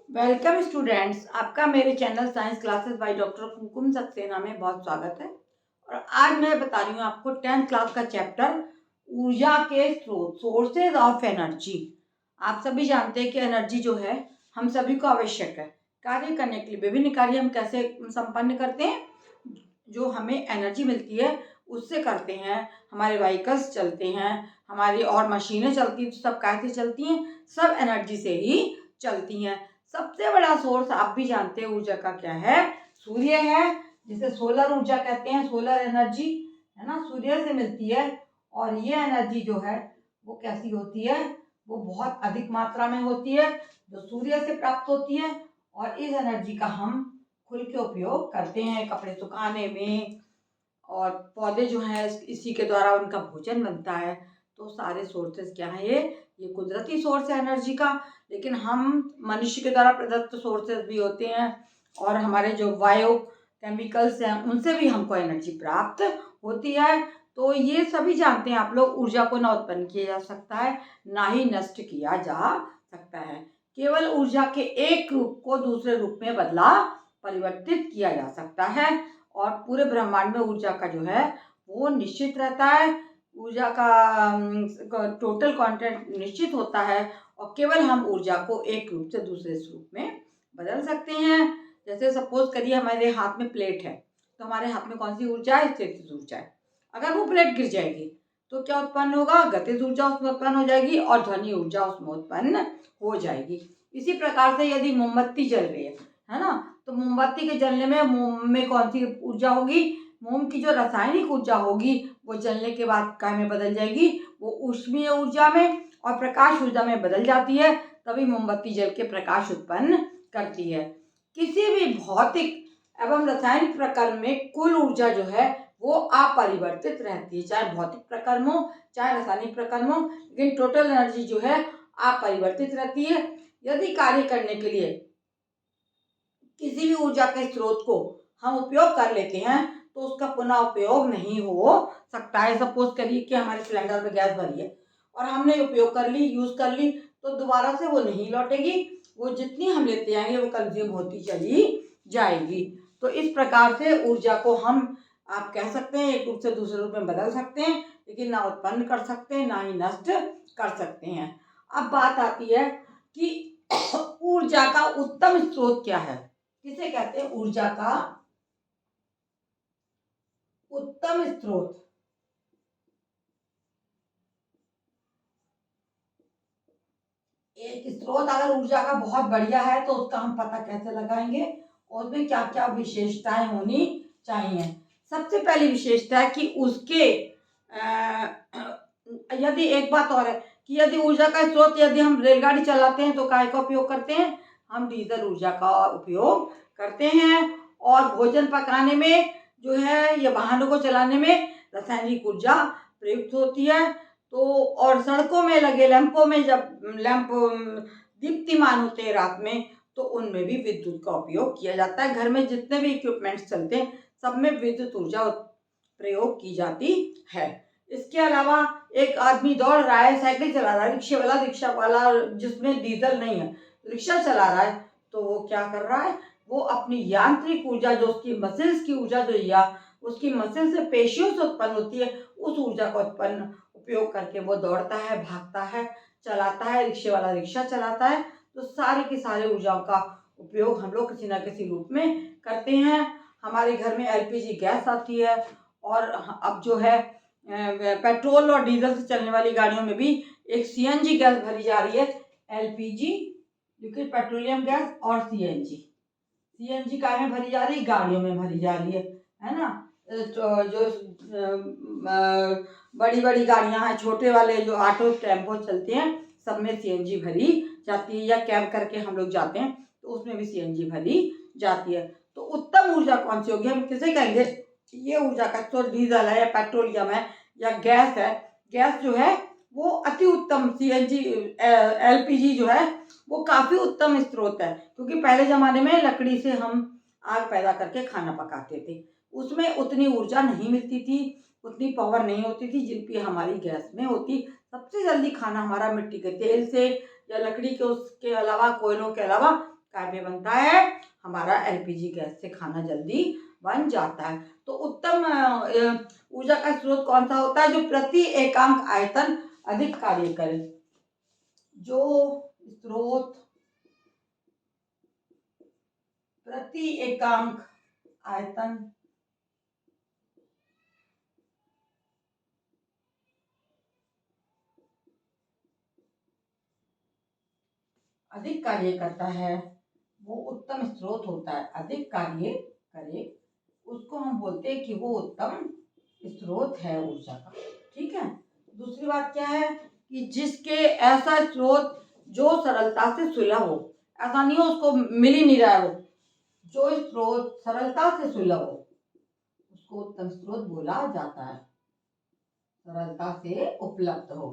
Welcome students, आपका मेरे channel science classes by doctor Kumkum Saxena में बहुत स्वागत है। और आज मैं बता रही हूँ आपको 10th क्लास का चैप्टर ऊर्जा के स्रोत, सोर्सेज ऑफ एनर्जी। आप सभी जानते हैं कि एनर्जी जो है हम सभी को आवश्यक है कार्य करने के लिए। विभिन्न कार्य हम कैसे संपन्न करते हैं, जो हमें एनर्जी मिलती है उससे करते हैं। हमारे व्हीकल्स चलते हैं, हमारी और मशीनें चलती हैं, तो सब कैसे चलती हैं? सब एनर्जी से ही चलती हैं। सबसे बड़ा सोर्स आप भी जानते हैं ऊर्जा का क्या है? सूर्य है, जिसे सोलर ऊर्जा कहते हैं। सोलर एनर्जी है ना, सूर्य से मिलती है। और ये एनर्जी जो है वो कैसी होती है? वो बहुत अधिक मात्रा में होती है, जो सूर्य से प्राप्त होती है। और इस एनर्जी का हम खुल के उपयोग करते हैं कपड़े सुखाने में, और पौधे जो हैं इसी के द्वारा उनका भोजन बनता है। तो सारे सोर्सेस क्या है? ये कुदरती सोर्स है एनर्जी का। लेकिन हम मनुष्य के द्वारा प्रदत्त सोर्सेस भी होते हैं, और हमारे जो बायो केमिकल्स हैं उनसे भी हमको एनर्जी प्राप्त होती है। तो ये सभी जानते हैं आप लोग, ऊर्जा को ना उत्पन्न किया जा सकता है ना ही नष्ट किया जा सकता है। केवल ऊर्जा के एक रूप को दूसरे रूप में बदला परिवर्तित किया जा सकता है। और पूरे ब्रह्मांड में ऊर्जा का जो है वो निश्चित रहता है। ऊर्जा का टोटल क्वांटिटी निश्चित होता है, और केवल हम ऊर्जा को एक रूप से दूसरे रूप में बदल सकते हैं। जैसे सपोज करिए हमारे हाथ में प्लेट है, तो हमारे हाथ में कौन सी ऊर्जा है? स्थितिज ऊर्जा है। अगर वो प्लेट गिर जाएगी तो क्या उत्पन्न होगा? गतिज ऊर्जा उसमें उत्पन्न हो जाएगी, और ध्वनि ऊर्जा उसमें उत्पन्न हो जाएगी। इसी प्रकार से यदि मोमबत्ती जल रही है ना, तो मोमबत्ती के जलने में मोम में कौन सी ऊर्जा होगी? मोम की जो रासायनिक ऊर्जा होगी वो जलने के बाद काय में बदल जाएगी? वो ऊष्मीय ऊर्जा में और प्रकाश ऊर्जा में बदल जाती है। तभी मोमबत्ती जल के प्रकाश उत्पन्न करती है। किसी भी भौतिक एवं रासायनिक प्रकरण में कुल ऊर्जा जो है वो अपरिवर्तित रहती है, चाहे भौतिक प्रकरण हो चाहे रासायनिक प्रकरण हो, लेकिन टोटल एनर्जी जो है अपरिवर्तित रहती है। यदि कार्य करने के लिए किसी भी ऊर्जा के स्रोत को हम उपयोग कर लेते हैं तो उसका पुनः उपयोग नहीं हो सकता है। सपोज करिए कि हमारे सिलेंडर में गैस भरी है और हमने उपयोग कर ली, यूज कर ली, तो दोबारा से वो नहीं लौटेगी। वो जितनी हम लेते आएंगे वो कंज्यूम होती चली जाएगी। तो इस प्रकार से ऊर्जा को हम, आप कह सकते हैं, एक रूप से दूसरे रूप में बदल सकते हैं, लेकिन ना उत्पन्न कर सकते हैं ना ही नष्ट कर सकते हैं। अब बात आती है कि ऊर्जा का उत्तम स्रोत क्या है? किसे कहते हैं ऊर्जा का उत्तम स्रोत? एक स्रोत अगर ऊर्जा का बहुत बढ़िया है तो उसका हम पता कैसे लगाएंगे, और उसमें क्या क्या विशेषताएं होनी चाहिए? सबसे पहली विशेषता है कि उसके यदि एक बात और है कि यदि ऊर्जा का स्रोत, यदि हम रेलगाड़ी चलाते हैं तो काय का उपयोग करते हैं? हम डीजल ऊर्जा का उपयोग करते हैं। और भोजन पकाने में जो है, या वाहनों को चलाने में रासायनिक ऊर्जा प्रयुक्त होती है। तो और सड़कों में लगे लैंपों में जब लैंप दीप्तिमान होते हैं रात में, तो उनमें भी विद्युत का उपयोग किया जाता है। घर में जितने भी इक्विपमेंट्स चलते हैं सब में विद्युत ऊर्जा प्रयोग की जाती है। इसके अलावा एक आदमी दौड़ रहा है, साइकिल चला रहा है, रिक्शा वाला जिसमें डीजल नहीं है, रिक्शा चला रहा है, तो वो क्या कर रहा है? वो अपनी यांत्रिक ऊर्जा, जो उसकी मसल्स की ऊर्जा जो या उसकी मसल से, पेशियों से उत्पन्न होती है, उस ऊर्जा का उत्पन्न उपयोग करके वो दौड़ता है, भागता है, चलाता है। रिक्शे वाला रिक्शा चलाता है। तो सारी की सारी ऊर्जाओं का उपयोग हम लोग किसी न किसी रूप में करते हैं। हमारे घर में एलपीजी गैस आती है, और अब जो है पेट्रोल और डीजल से चलने वाली गाड़ियों में भी एक सीएनजी गैस भरी जा रही है। एलपीजी, लिक्विड पेट्रोलियम गैस, और सीएनजी का में भरी जा रही, गाड़ियों में भरी जा रही है ना। तो जो बड़ी बड़ी गाड़ियां हैं, छोटे वाले जो ऑटो टेम्पो चलते हैं, सब में सीएनजी भरी जाती है। या कैब करके हम लोग जाते हैं तो उसमें भी सीएनजी भरी जाती है। तो उत्तम ऊर्जा कौन सी होगी? हम किसे कहेंगे? ये ऊर्जा का स्रोत डीजल है, या पेट्रोलियम है, या गैस है। गैस जो है वो अति उत्तम, सीएनजी एलपीजी जो है वो काफ़ी उत्तम स्रोत है। क्योंकि पहले ज़माने में लकड़ी से हम आग पैदा करके खाना पकाते थे, उसमें उतनी ऊर्जा नहीं मिलती थी, उतनी पावर नहीं होती थी जितनी हमारी गैस में होती। सबसे जल्दी खाना हमारा मिट्टी के तेल से या लकड़ी के, उसके अलावा कोयलों के अलावा काय में बनता है? हमारा एलपीजी गैस से खाना जल्दी बन जाता है। तो उत्तम ऊर्जा का स्रोत कौन सा होता है? जो प्रति एकांक आयतन अधिक कार्य करे। जो स्रोत प्रति एकांक आयतन अधिक कार्य करता है वो उत्तम स्रोत होता है। अधिक कार्य करे उसको हम बोलते हैं कि वो उत्तम स्रोत है ऊर्जा का। ठीक है। दूसरी बात क्या है कि जिसके ऐसा स्रोत जो सरलता से सुलभ हो। ऐसा नहीं हो उसको मिल ही नहीं रहा है, वो जो स्रोत सरलता से सुलभ हो उसको उत्तम स्रोत बोला जाता है। सरलता से उपलब्ध हो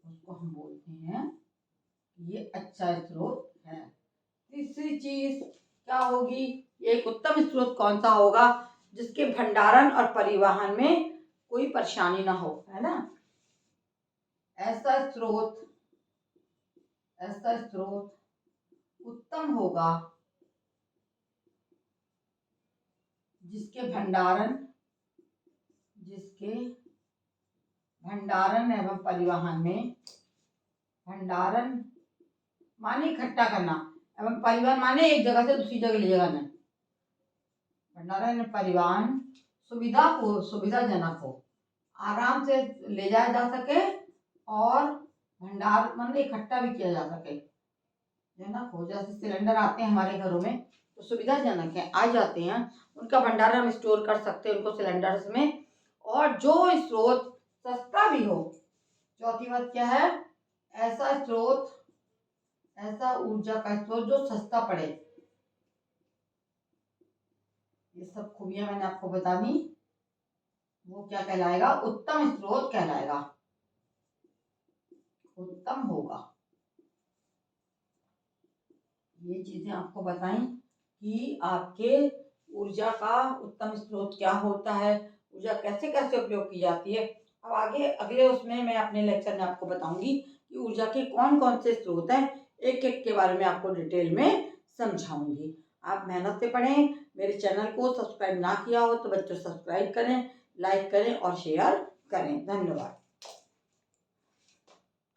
उसको हम बोलते हैं ये अच्छा स्रोत है। तीसरी चीज क्या होगी? एक उत्तम स्रोत कौन सा होगा? जिसके भंडारण और परिवहन में कोई परेशानी ना हो, है ना। ऐसा स्रोत उत्तम होगा जिसके भंडारण एवं परिवहन में, भंडारण माने इकट्ठा करना एवं परिवहन माने एक जगह से दूसरी जगह ले जाना। भंडारण परिवहन सुविधाजनक हो, आराम से ले जाया जा सके और भंडार मतलब इकट्ठा भी किया जा सके, जनक हो। जैसे सिलेंडर आते हैं हमारे घरों में तो सुविधाजनक है, आ जाते हैं, उनका भंडारण हम स्टोर कर सकते हैं उनको सिलेंडर्स में, और जो स्रोत सस्ता भी हो। चौथी बात क्या है? ऐसा ऊर्जा का स्रोत जो सस्ता पड़े। ये सब खूबियां मैंने आपको बता दी, वो क्या कहलाएगा? उत्तम स्रोत कहलाएगा, उत्तम होगा। ये चीजें आपको बताई कि आपके ऊर्जा का उत्तम स्रोत क्या होता है, ऊर्जा कैसे कैसे उपयोग की जाती है। अब आगे अगले उसमें मैं अपने लेक्चर में आपको बताऊंगी कि ऊर्जा के कौन कौन से स्रोत हैं, एक एक के बारे में आपको डिटेल में समझाऊंगी। आप मेहनत से पढ़ें। मेरे चैनल को सब्सक्राइब ना किया हो तो बच्चों सब्सक्राइब करें, लाइक करें और शेयर करें। धन्यवाद।